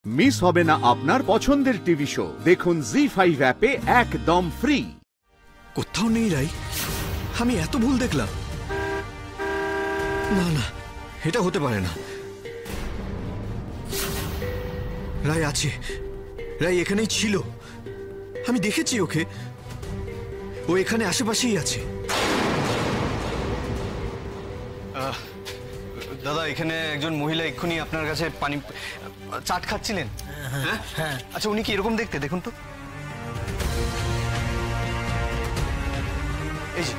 Miss হবে না আপনার পছন্দের টিভি শো। দেখুন জি5 অ্যাপে একদম ফ্রি। কোথাও নেই রাই, আমি এত ভুল দেখলাম। না না, এটা হতে পারে না। রাই আছে, রাই এখানেই ছিল, আমি দেখেছি ওকে। ও এখানে আশেপাশেই আছে। দাদা, এখানে একজন মহিলা এক্ষুনি আপনার কাছে পানি চাট খাচ্ছিলেন। হ্যাঁ, আচ্ছা উনি কি এরকম দেখতে? দেখুন তো। এই যে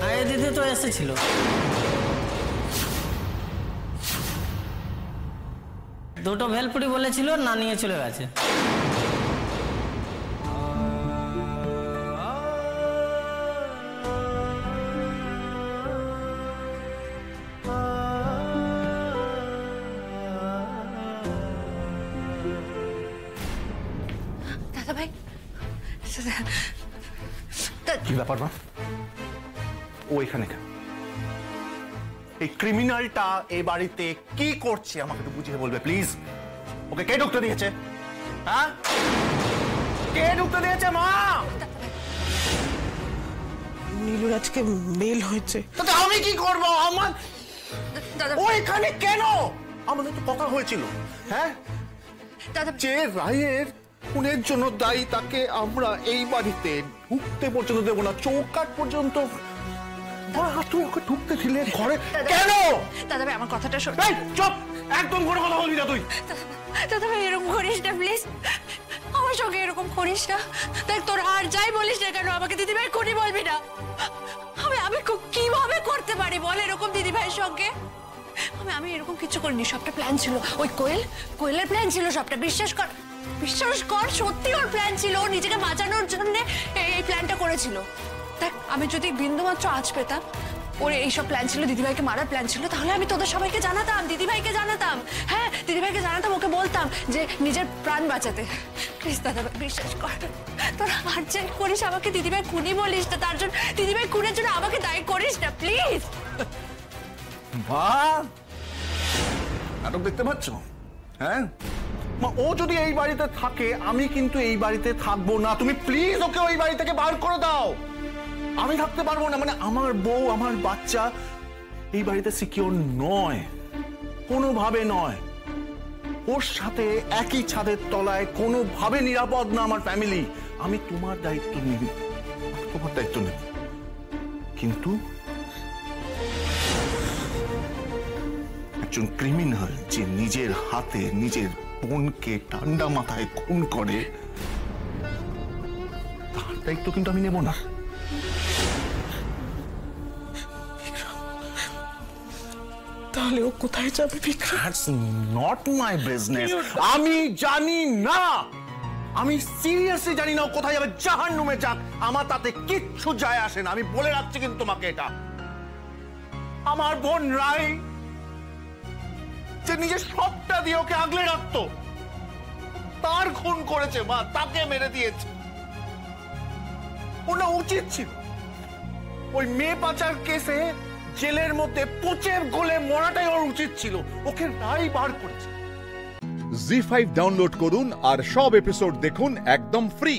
আরে দিদি তো এসেছিল, দুটো ভেলপুরি বলেছিল, না নিয়ে চলে গেছে। দাদা ভাই, কি ব্যাপার মা? ও এখানে কেন? এই ক্রিমিনালটা এই বাড়িতে কি করছে আমাকে একটু বুঝিয়ে বলবে প্লিজ? ওকে কে ঢুকতে দিয়েছে? হ্যাঁ, কে ঢুকতে দিয়েছে মা? নীলুর আজকে মেল হয়েছে। তাতে আমি কি করব? আমার ও এখানে কেন? আমাদের তো কথা হয়েছিল, হ্যাঁ, যে রায়ের খুনের জন্য দায়ী তাকে আমরা এই বাড়িতে ঢুকতে পর্যন্ত দেবো না, চৌকাঠ পর্যন্ত। তুই ওকে ঢুকতে দিলে ঘরে কেন? দাদা ভাই, আমার কথাটা শোন। চুপ, একদম কোনো কথা বলবি না তুই। দাদা ভাই, এরকম করিস না প্লিজ, আমার সঙ্গে এরকম করিস না। দেখ, তোর আর যাই বলিস না কেন, আমাকে দিদিভাই খুনি বলবি না। আমি কিভাবে করতে পারি বল এরকম দিদিভাইয়ের সঙ্গে? আমি এরকম কিছু করিনি, সবটা প্ল্যান ছিল। ওই কোয়েলের প্ল্যান ছিল সবটা। বিশ্বাস কর, সত্যি ওর প্ল্যান ছিল। ও নিজেকে বাঁচানোর জন্য এই প্ল্যানটা করেছিল। দেখ, আমি যদি বিন্দুমাত্র আঁচ পেতাম ওর এইসব প্ল্যান ছিল, দিদিভাইকে মারার প্ল্যান ছিল, তাহলে আমি তোদের সবাইকে জানাতাম, দিদিভাইকে জানাতাম। হ্যাঁ, দিদিভাইকে জানাতাম, ওকে বলতাম যে নিজের প্রাণ বাঁচাতে। প্লিজ দাদা ভাই, বিশ্বাস কর, তোরা আর যাই করিস আমাকে দিদিভাই খুনি বলিস না। তার জন্য দিদিভাই খুনের জন্য আমাকে দায়ী করিস না প্লিজ। নাটক দেখতে পাচ্ছ? হ্যাঁ, ও যদি এই বাড়িতে থাকে আমি কিন্তু এই বাড়িতে থাকবো না। তুমি প্লিজ ওকে ওই বাড়ি থেকে বার করে দাও। আমি থাকতে পারবো না, মানে আমার বউ, আমার বাচ্চা এই বাড়িতে সিকিউর নয়, কোনোভাবে নয়। ওর সাথে একই ছাদের তলায় কোনোভাবে নিরাপদ না আমার ফ্যামিলি। আমি তোমার দায়িত্ব নিব, তোমার দায়িত্ব নেব, কিন্তু একজন ক্রিমিনাল যে নিজের হাতে নিজের বোনকে ঠান্ডা মাথায় খুন করে, তার দায়িত্ব কিন্তু আমি নেব না। তাহলে ও কোথায় যাবে? That's not my business. আমি জানি না, আমি সিরিয়াসলি জানি না ও কোথায় যাবে। জাহান্নামে যাক, আমার তাতে কিচ্ছু যায় আসে না। আমি বলে রাখছি কিন্তু তোমাকে এটা। আমার বোন রাই যে নিজের সবটা দিয়ে ওকে আগলে রাখতো, তার খুন করেছে মা, তাকে মেরে দিয়েছে। ওটা উচিত ছিল ওই মেয়ে পাচার কেসে জেলের মধ্যে পচে গলে মরাটাই ওর উচিত ছিল। ওকে রাই বার করেছে। জি5 ডাউনলোড করুন আর সব এপিসোড দেখুন একদম ফ্রি।